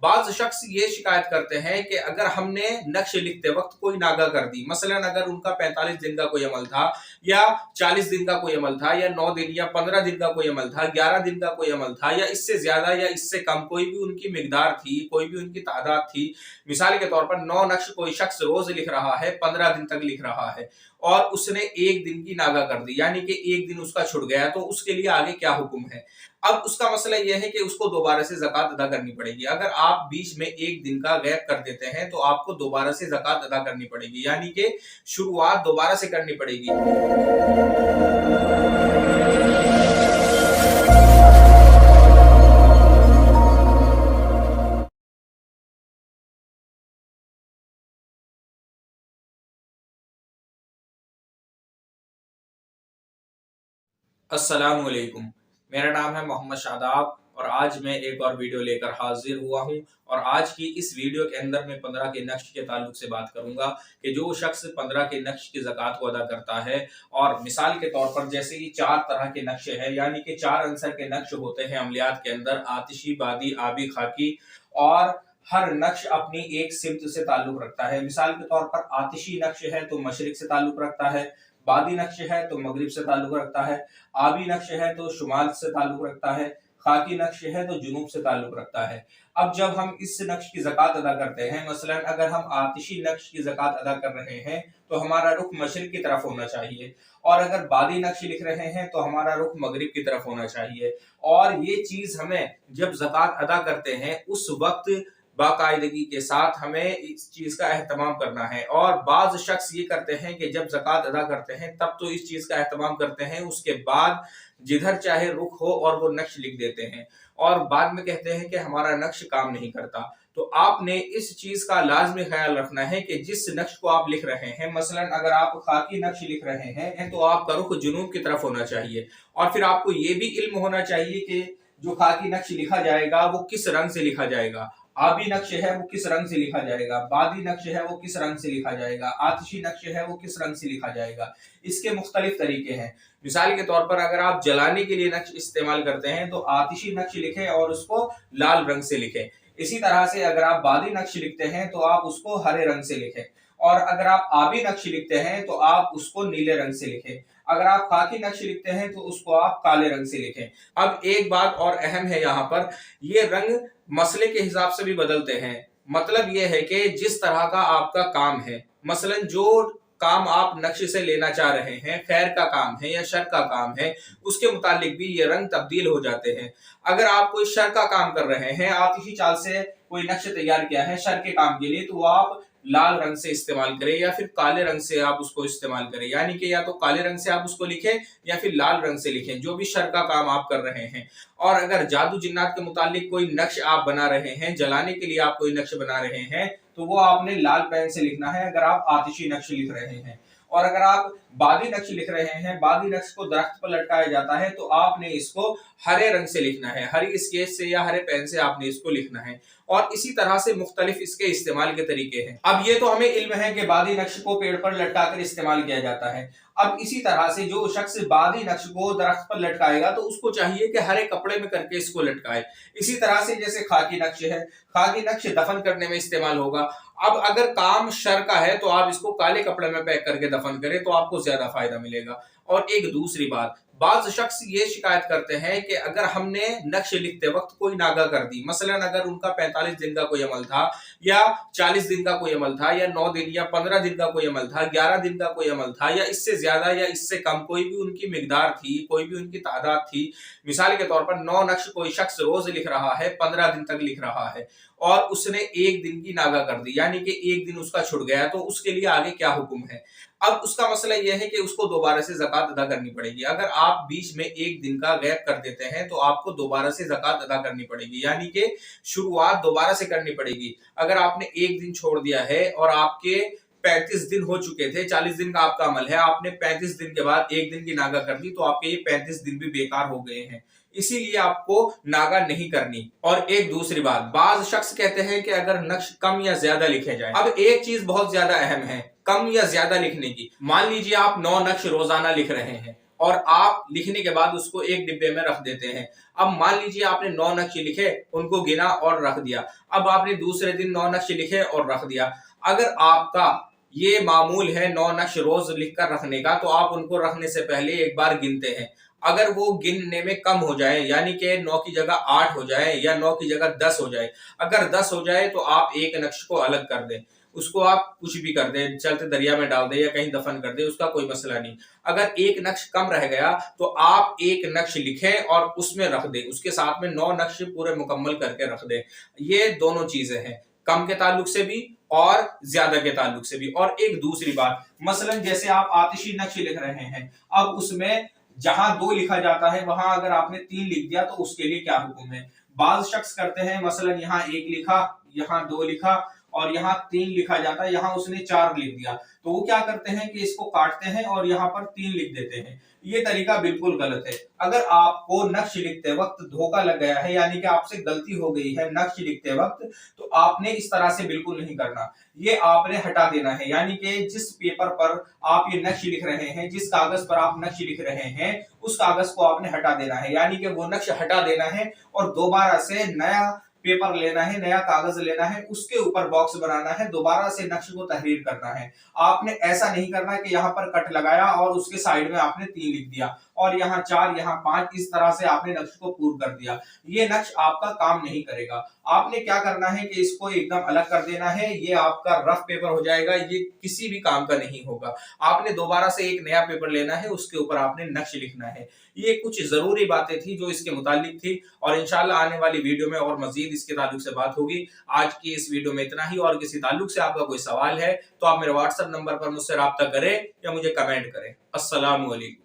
बाज शख्स ये शिकायत करते हैं कि अगर हमने नक्श लिखते वक्त कोई नागा कर दी, मसलन अगर उनका 45 दिन का कोई अमल था या 40 दिन का कोई अमल था या 9 दिन या 15 दिन का कोई अमल था, 11 दिन का कोई अमल था या इससे ज्यादा या इससे कम कोई भी उनकी मिकदार थी, कोई भी उनकी तादाद थी। मिसाल के तौर पर 9 नक्श कोई शख्स रोज लिख रहा है, 15 दिन तक लिख रहा है और उसने एक दिन की नागा कर दी, यानी कि एक दिन उसका छुट गया, तो उसके लिए आगे क्या हुक्म है। अब उसका मसला यह है कि उसको दोबारा से ज़कात अदा करनी पड़ेगी। अगर आप बीच में एक दिन का गैप कर देते हैं तो आपको दोबारा से ज़कात अदा करनी पड़ेगी, यानी कि शुरुआत दोबारा से करनी पड़ेगी। अस्सलाम वालेकुम, मेरा नाम है मोहम्मद शादाब और आज मैं एक और वीडियो लेकर हाजिर हुआ हूं। और आज की इस वीडियो के अंदर मैं 15 के नक्श के ताल्लुक से बात करूंगा कि जो शख्स 15 के नक्श की ज़कात को अदा करता है, और मिसाल के तौर पर जैसे कि 4 तरह के नक्श है, यानी कि 4 अंसर के नक्श होते हैं अमलियात के अंदर, आतिशी, बादी, आबी, खाकी, और हर नक्श अपनी एक सिमत से ताल्लुक रखता है। मिसाल के तौर पर आतिशी नक्श है तो मशरिक से ताल्लुक रखता है, बादी नक्श है तो मगरिब से ताल्लुक रखता है, आबी नक्श है तो शुमाल से ताल्लुक रखता है, खाकी नक्श है तो जुनूब से ताल्लुक रखता है। अब जब हम इस नक्श की ज़कात अदा करते हैं, मसलन अगर हम आतिशी नक्श की ज़कात अदा कर रहे हैं तो हमारा रुख मशरिक की तरफ होना चाहिए, और अगर बादी नक्श लिख रहे हैं तो हमारा रुख मगरिब की तरफ होना चाहिए। और ये चीज हमें जब ज़कात अदा करते हैं उस वक्त बाकायदगी के साथ हमें इस चीज का एहतमाम करना है। और बाज शख्स ये करते हैं कि जब ज़कात अदा करते हैं तब तो इस चीज का एहतमाम करते हैं, उसके बाद जिधर चाहे रुख हो और वो नक्श लिख देते हैं और बाद में कहते हैं कि हमारा नक्श काम नहीं करता। तो आपने इस चीज का लाजमी ख्याल रखना है कि जिस नक्श को आप लिख रहे हैं, मसलन अगर आप खाकी नक्श लिख रहे हैं तो आपका रुख जुनूब की तरफ होना चाहिए। और फिर आपको ये भी इल्म होना चाहिए कि जो खाकी नक्श लिखा जाएगा वो किस रंग से लिखा जाएगा, आबी नक्श है वो किस रंग से लिखा जाएगा, बादी नक्श है वो किस रंग से लिखा जाएगा, आतिशी नक्श है वो किस रंग से लिखा जाएगा। इसके मुख्तलिफ तरीके हैं। मिसाल के तौर पर अगर आप जलाने के लिए नक्श इस्तेमाल करते हैं तो आतिशी नक्श लिखें और उसको लाल रंग से लिखें। इसी तरह से अगर आप बादी नक्श लिखते हैं तो आप उसको हरे रंग से लिखें, और अगर आप आबी नक्श लिखते हैं तो आप उसको नीले रंग से लिखें। अगर आप खाकी नक्श लिखते हैं तो उसको आप काले रंग से लिखें। अब एक बात और अहम है यहाँ पर, ये रंग मसले के हिसाब से भी बदलते हैं। मतलब ये है कि जिस तरह का आपका काम है, मसलन जो काम आप नक्श से लेना चाह रहे हैं, खैर का काम है या शर का काम है, उसके मुतालिक भी ये रंग तब्दील हो जाते हैं। अगर आप कोई शर का काम कर रहे हैं, आतिशी चाल से कोई नक्श तैयार किया है शर के काम के लिए, तो आप लाल रंग से इस्तेमाल करें या फिर काले रंग से आप उसको इस्तेमाल करें, यानी कि या तो काले रंग से आप उसको लिखें या फिर लाल रंग से लिखें, जो भी शर का काम आप कर रहे हैं। और अगर जादू जिन्नात के मुतालिक कोई नक्श आप बना रहे हैं, जलाने के लिए आप कोई नक्श बना रहे हैं, तो वो आपने लाल पेन से लिखना है अगर आप आतिशी नक्श लिख रहे हैं। और अगर आप बादी नक्श लिख रहे हैं, बादी नक्श को दरख्त पर लटकाया जाता है, तो आपने इसको हरे रंग से लिखना है, हरी स्केच से या हरे पेन से आपने इसको लिखना है। और इसी तरह से मुख्तलिफ इसके इस्तेमाल के तरीके हैं। अब ये तो हमें इल्म है कि बादी नक्श को पेड़ पर लटकाकर इस्तेमाल किया जाता है। अब इसी तरह से जो शख्स बादी नक्श को दरख्त पर लटकाएगा तो उसको चाहिए कि हरे कपड़े में करके इसको लटकाए। इसी तरह से जैसे खाकी नक्श है, खाकी नक्श दफन करने में इस्तेमाल होगा। अब अगर काम शर का है तो आप इसको काले कपड़े में पैक करके दफन करें तो आपको ज्यादा फायदा मिलेगा। और एक दूसरी बात, बाज शख्स ये शिकायत करते हैं कि अगर हमने नक्श लिखते वक्त कोई नागा कर दी, मसलन अगर उनका 45 दिन का कोई अमल था या 40 दिन का कोई अमल था या 9 दिन या 15 दिन का कोई अमल था, 11 दिन का कोई अमल था या इससे ज्यादा या इससे कम कोई भी उनकी मिकदार थी, कोई भी उनकी तादाद थी। मिसाल के तौर पर 9 नक्श कोई शख्स रोज लिख रहा है, 15 दिन तक लिख रहा है और उसने एक दिन की नागा कर दी, यानी कि एक दिन उसका छुट गया, तो उसके लिए आगे क्या हुक्म है। अब उसका मसला यह है कि उसको दोबारा से ज़कात अदा करनी पड़ेगी। अगर आप बीच में एक दिन का गैप कर देते हैं तो आपको दोबारा से ज़कात अदा करनी पड़ेगी, यानी कि शुरुआत दोबारा से करनी पड़ेगी। अगर आपने एक दिन छोड़ दिया है और आपके 35 दिन हो चुके थे, 40 दिन का आपका अमल है, आपने 35 दिन के बाद एक दिन की नागा कर दी, तो आपके ये 35 दिन भी बेकार हो गए हैं, इसीलिए आपको नागा नहीं करनी। और एक दूसरी बात, बाज शख्स कहते हैं कि अगर नक्श कम या ज्यादा लिखे जाए। अब एक चीज बहुत ज्यादा अहम है कम या ज्यादा लिखने की। मान लीजिए आप 9 नक्श रोजाना लिख रहे हैं और आप लिखने के बाद उसको एक डिब्बे में रख देते हैं। अब मान लीजिए आपने 9 नक्श लिखे, उनको गिना और रख दिया। अब आपने दूसरे दिन 9 नक्श लिखे और रख दिया। अगर आपका ये मामूल है 9 नक्श रोज लिखकर रखने का, तो आप उनको रखने से पहले एक बार गिनते हैं। अगर वो गिनने में कम हो जाए, यानी कि 9 की जगह 8 हो जाए या 9 की जगह 10 हो जाए, अगर 10 हो जाए तो आप एक नक्श को अलग कर दें। उसको आप कुछ भी कर दें, चलते दरिया में डाल दें या कहीं दफन कर दें, उसका कोई मसला नहीं। अगर एक नक्श कम रह गया तो आप एक नक्श लिखें और उसमें रख दें, उसके साथ में 9 नक्श पूरे मुकम्मल करके रख दें। ये दोनों चीजें हैं, कम के ताल्लुक से भी और ज्यादा के ताल्लुक से भी। और एक दूसरी बात, मसलन जैसे आप आतिशी नक्श लिख रहे हैं, अब उसमें जहां 2 लिखा जाता है वहां अगर आपने 3 लिख दिया तो उसके लिए क्या हुक्म है। बाज शख्स करते हैं, मसलन यहाँ 1 लिखा, यहाँ 2 लिखा और यहाँ 3 लिखा जाता है, यहाँ उसने 4 लिख दिया, तो वो क्या करते हैं कि इसको काटते हैं और यहाँ पर 3 लिख देते हैं। ये तरीका बिल्कुल गलत है। अगर आपको नक्श लिखते वक्त धोखा लग गया है, यानी कि आपसे गलती हो गई है नक्श लिखते वक्त, तो आपने इस तरह से बिल्कुल नहीं करना। ये आपने हटा देना है, यानी कि जिस पेपर पर आप ये नक्श लिख रहे हैं, जिस कागज पर आप नक्श लिख रहे हैं, उस कागज को आपने हटा देना है, यानी कि वो नक्श हटा देना है और दोबारा से नया पेपर लेना है, नया कागज लेना है, उसके ऊपर बॉक्स बनाना है, दोबारा से नक्श को तहरीर करना है। आपने ऐसा नहीं करना कि यहाँ पर कट लगाया और उसके साइड में आपने 3 लिख दिया और यहाँ 4, यहाँ 5, इस तरह से आपने नक्श को पूर्ण कर दिया। ये नक्श आपका काम नहीं करेगा। आपने क्या करना है कि इसको एकदम अलग कर देना है, ये आपका रफ पेपर हो जाएगा, ये किसी भी काम का नहीं होगा। आपने दोबारा से एक नया पेपर लेना है, उसके ऊपर आपने नक्श लिखना है। ये कुछ जरूरी बातें थी जो इसके मुतालिक थी, और इंशाल्लाह आने वाली वीडियो में और मजीद इसके ताल्लुक से बात होगी। आज की इस वीडियो में इतना ही, और किसी ताल्लुक से आपका कोई सवाल है तो आप मेरे व्हाट्सएप नंबर पर मुझसे राब्ता करें या मुझे कमेंट करें। अस्सलामु अलैकुम।